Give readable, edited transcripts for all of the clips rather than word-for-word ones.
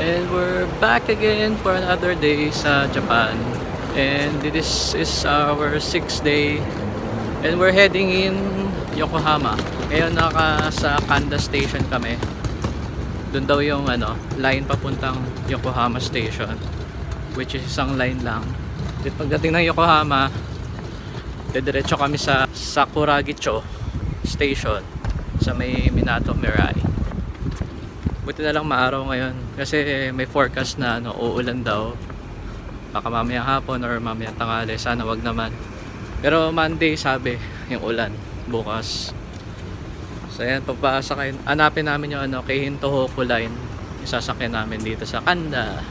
And we're back again for another day sa Japan. And this is our 6th day. And we're heading in Yokohama. Ngayon sa Kanda Station kami. Doon daw yung line papuntang Yokohama Station, which is isang line lang. At pagdating ng Yokohama, didiretso kami sa Sakuragicho Station sa may Minato Mirai. Buti na lang maaraw ngayon kasi may forecast na uulan daw. Baka mamayang hapon or mamayang tanghali, sana wag naman. Pero Monday sabi yung ulan bukas. So ayan, pagpasa kayo, hanapin namin yung Keihin Tohoku line. Isasakyan namin dito sa Kanda.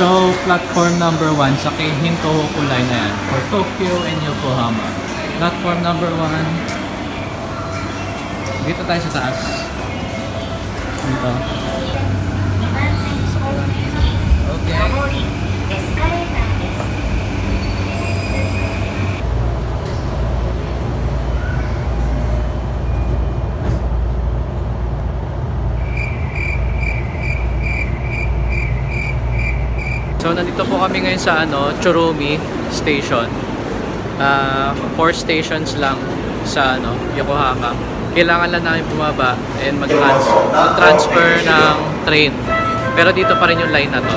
So, platform number 1 sa Keihin Tohoku line na yan for Tokyo and Yokohama. Platform number 1. Dito tayo sa taas. Dito. Okay. So nandito po kami ngayon sa Churumi Station. 4 stations lang sa Yokohama. Kailangan lang namin bumaba and mag-transfer ng train. Pero dito pa rin yung line na to.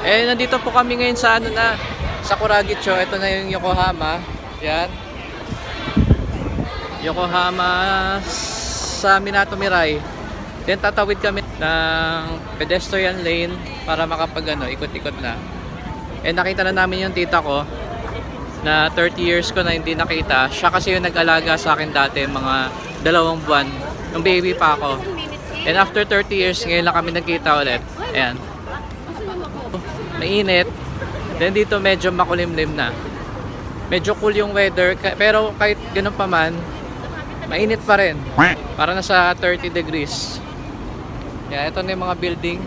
Eh, nandito po kami ngayon sa Sakuragicho. Ito na yung Yokohama. Yan. Yokohama sa Minato Mirai. Then tatawid kami ng pedestrian lane para ikot-ikot na. And nakita na namin yung tita ko na 30 years ko na hindi nakita. Siya kasi yung nag-alaga sa akin dati, mga 2 buwan. Yung baby pa ako. And after 30 years, ngayon lang kami nagkita ulit. Ayan. Mainit. Then dito medyo makulimlim na. Medyo cool yung weather. Pero kahit ganun pa man, mainit pa rin. Para nasa 30 degrees. Yeah, ito na yung mga building.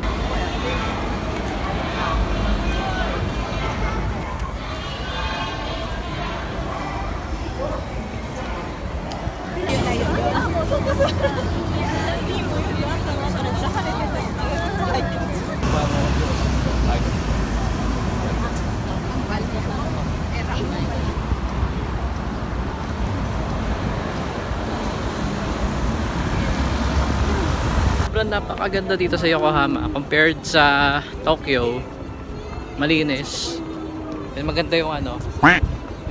Napakaganda dito sa Yokohama compared sa Tokyo. Malinis. And maganda yung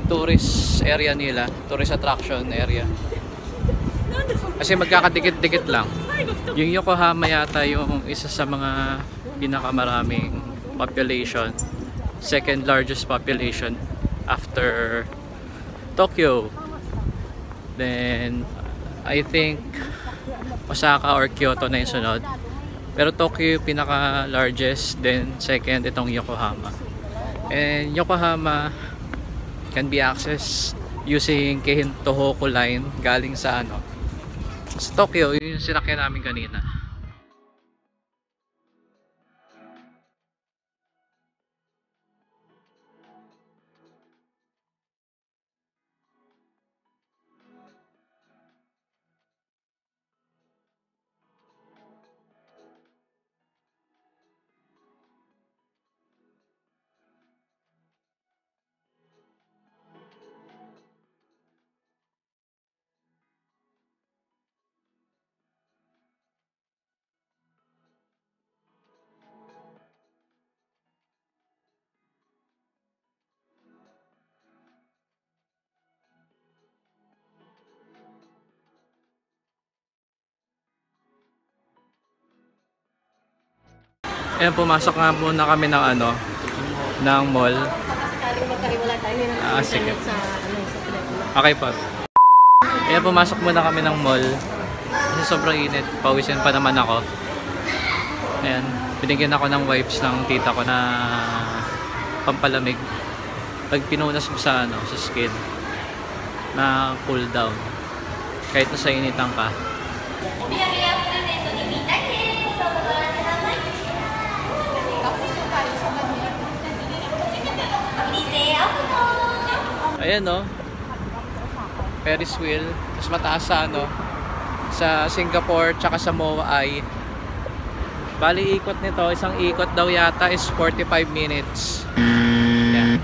tourist area nila, tourist attraction area. Kasi magkakadikit-dikit lang. Yung Yokohama yata yung isa sa mga pinakamaraming population, second largest population after Tokyo. Then I think Osaka or Kyoto na yung sunod. Pero Tokyo yung pinaka-largest, then second itong Yokohama. And Yokohama can be accessed using Keihin Tohoku line galing sa sa Tokyo, yun yung sinakyan namin kanina. Ayan, pumasok nga muna kami ng ng mall. Sakaling magkaliwala tayo ng Sige. sa telepono. Okay po. Kaya pumasok muna kami ng mall. Kasi sobrang init. Pawisin pa naman ako. Ayan. Binigyan ako ng wipes ng tita ko na pampalamig. Pag pinunas mo sa sa skin na cool down. Kahit nasa initan ka. Ayan Ferris wheel. Mas mataas sa sa Singapore tsaka sa Moai. Bali ikot nito, isang ikot daw yata is 45 minutes. Yan.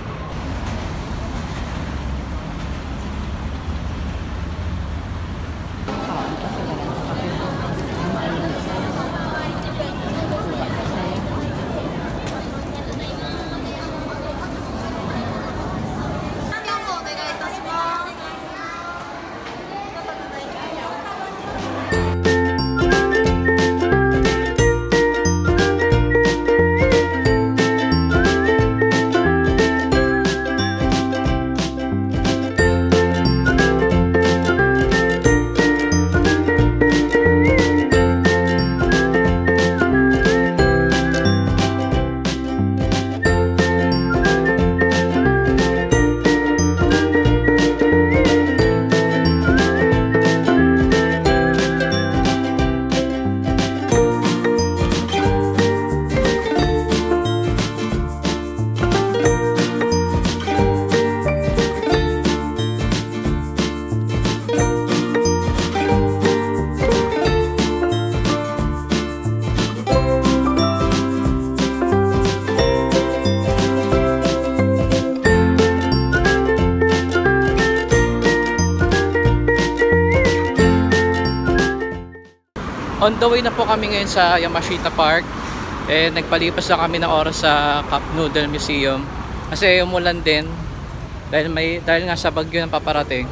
On the way na po kami ngayon sa Yamashita Park. Nagpalipas na kami ng oras sa Cup Noodle Museum. Kasi umulan din dahil nga sa bagyo ng paparating.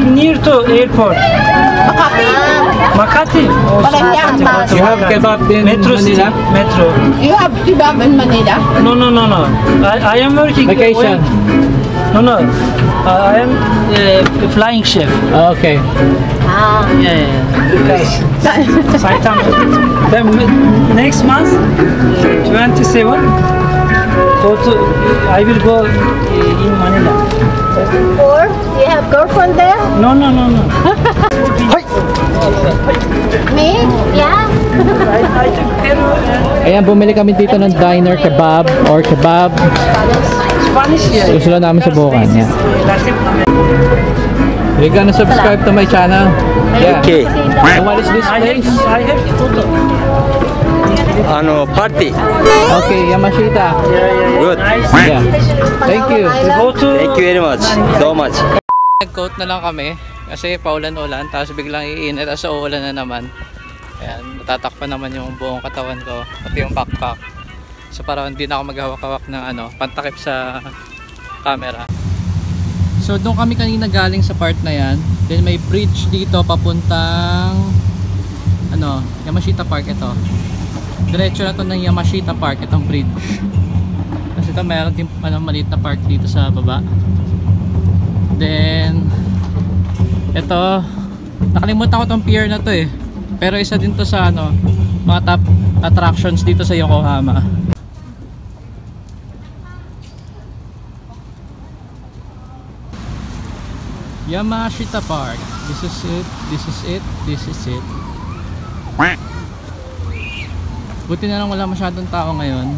Near to airport. Makati. You have kebab in Manila? Metro. You have kebab in Manila? No. I am working. Vacation? No. I am a flying chef. Okay. Yeah. Saitama. Then next month, 27. I will go in Manila. Or, you have girlfriend there? No. Me? Yeah. I took care of Ayan, bumili kami dito ng diner kebab or kebab. Spanish. Yeah. Susunod namin sa Bukan. Yeah. You're gonna subscribe to my channel? Yeah. Okay. And what is this place? I have photo. Party. Okay, Yamashita. Good. Nice. Yeah. Thank you. Go to. Thank you very much. So much. Nag-coat na lang kami kasi paulan-ulan tapos biglang iinit tapos uulan na naman. Ayan, matatakpan naman yung buong katawan ko pati yung backpack. So parang hindi na ako maghawak-hawak ng pantakip sa camera. So doon kami kanina galing sa part na yan. Then may bridge dito papuntang Yamashita Park ito. Diretso na to ng Yamashita Park itong bridge. Kasi ito meron din maliit na park dito sa baba. Then ito, nakalimutan ko tong pier na to pero isa din to sa mga top attractions dito sa Yokohama. Yamashita Park. This is it, this is it, this is it. Buti na lang wala masyadong tao ngayon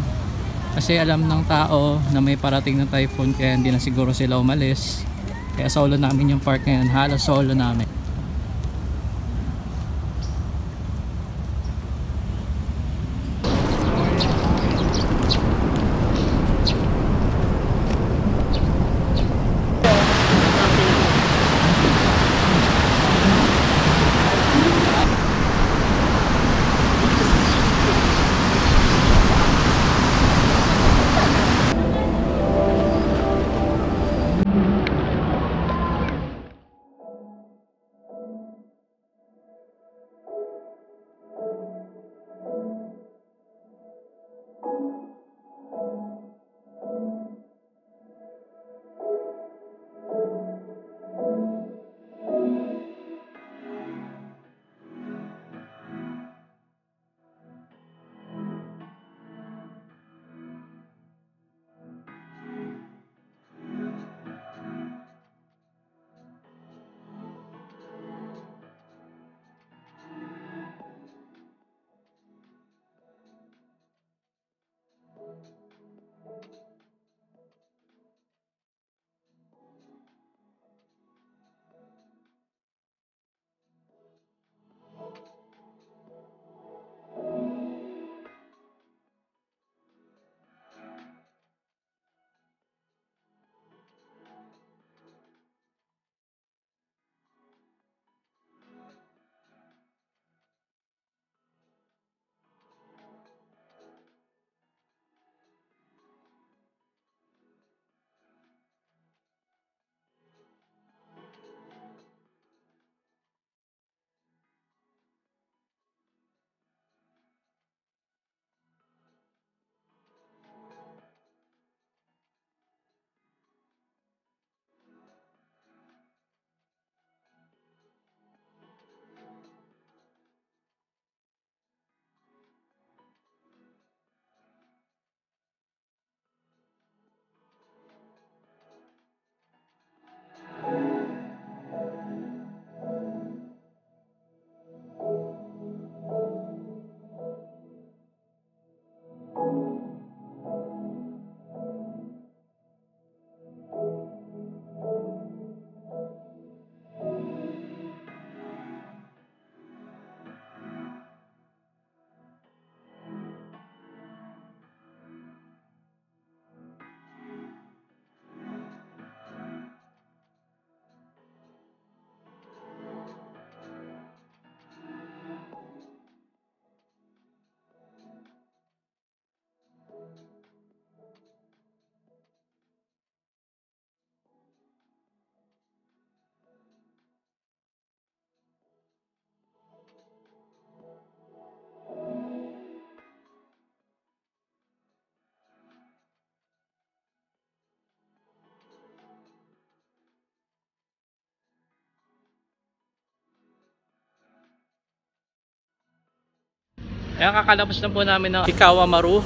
kasi alam ng tao na may parating na typhoon kaya hindi na siguro sila umalis. Kaya solo namin yung park ngayon, halos solo namin. Kaya kakalabas na po namin ng Ikawa Maru.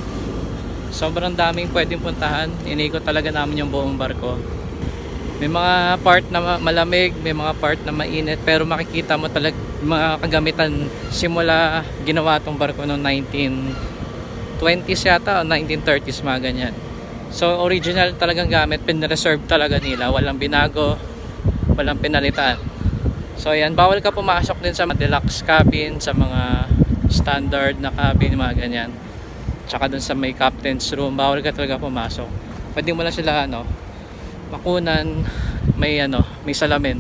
Sobrang daming pwedeng puntahan. Inikot talaga namin yung buong barko. May mga part na malamig, may mga part na mainit, pero makikita mo talaga mga kagamitan simula ginawa tong barko noong 1920s yata o 1930s, mga ganyan. So original talagang gamit, pinreserve talaga nila, walang binago, walang pinalitan. So ayan, bawal ka pumasok din sa deluxe cabin, sa mga standard na cabin, mga ganyan. Tsaka dun sa may captain's room, bawal ka talaga pumasok. Pwede mo lang sila makunan, may may salamin.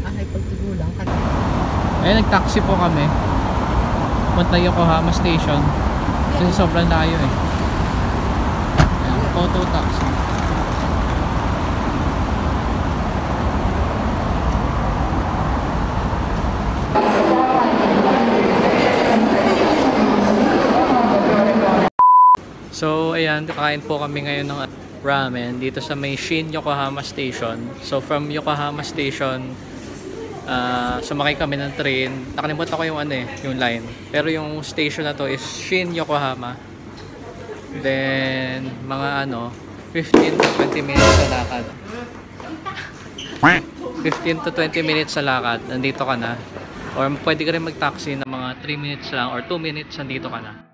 Ay, pagtigulang ka. Ayun, nag-taxi po kami. Punta Yokohama Station. Kasi sobrang layo eh. Ayan, photo taxi. So ayan, kakain po kami ngayon ng ramen dito sa may Shin Yokohama Station. So from Yokohama Station, sumakay kami ng train. Nakalimutan ko yung yung line. Pero yung station na to is Shin Yokohama. Then mga 15 to 20 minutes sa lakad. 15 to 20 minutes sa lakad, nandito ka na. Or pwede ka rin mag-taxi na mga 3 minutes lang or 2 minutes, nandito ka na.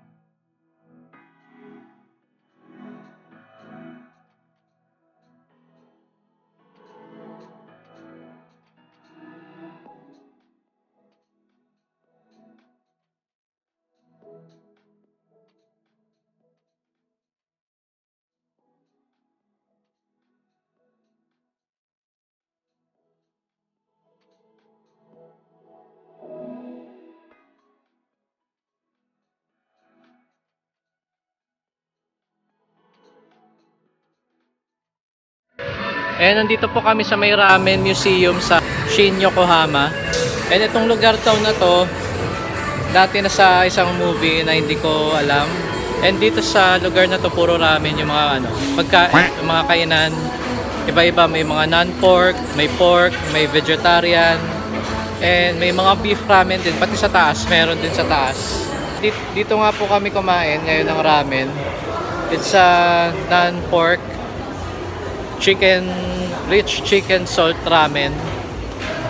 And nandito po kami sa may ramen museum sa Shin Yokohama. And itong lugar na to, dati na sa isang movie na hindi ko alam. And dito sa lugar na to, puro ramen yung mga yung mga kainan. Iba-iba, may mga non-pork, may pork, may vegetarian, and may mga beef ramen din, pati sa taas, meron din sa taas. Dito nga po kami kumain ngayon ng ramen. It's a non-pork rich chicken salt ramen,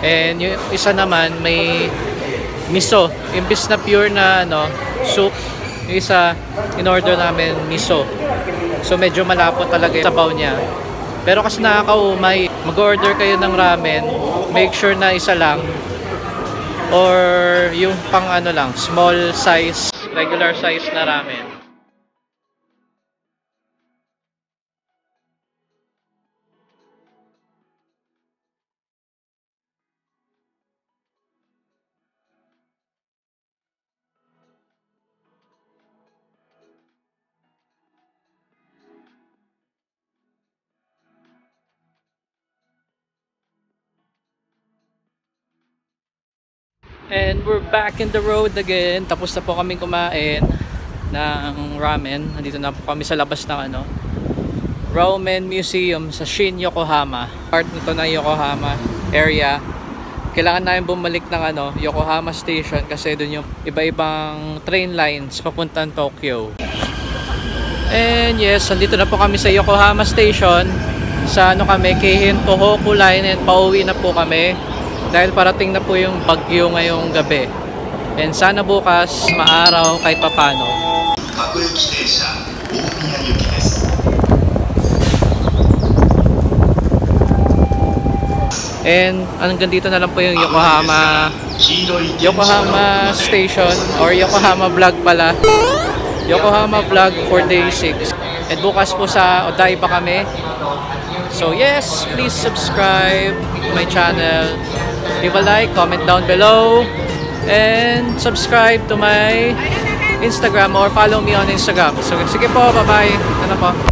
and yung isa naman may miso, imbis na pure na soup, yung isa in order namin miso, so medyo malapot talaga yung sabaw niya, pero kasi nakakaumay. Mag-order kayo ng ramen, make sure na isa lang or yung pang lang, small size, regular size na ramen. And we're back in the road again. Tapos na po kami kumain ng ramen. Nandito na po kami sa labas ng Ramen Museum sa Shin Yokohama. Part nito ng Yokohama area. Kailangan namin bumalik ng Yokohama Station kasi doon yung iba-ibang train lines papuntang Tokyo. And yes, nandito na po kami sa Yokohama Station. Sa kami, Keihin Tohoku Line, and pauwi na po kami. Dahil parating na po yung bagyo ngayong gabi. And sana bukas maaraw kahit papano. And hanggang dito na lang po yung Yokohama Station or Yokohama Vlog pala. Yokohama Vlog for day 6. And bukas po sa Odaiba kami. So yes, please subscribe to my channel. Leave a like, comment down below, and subscribe to my Instagram or follow me on Instagram. So sige po, bye-bye. Ano po?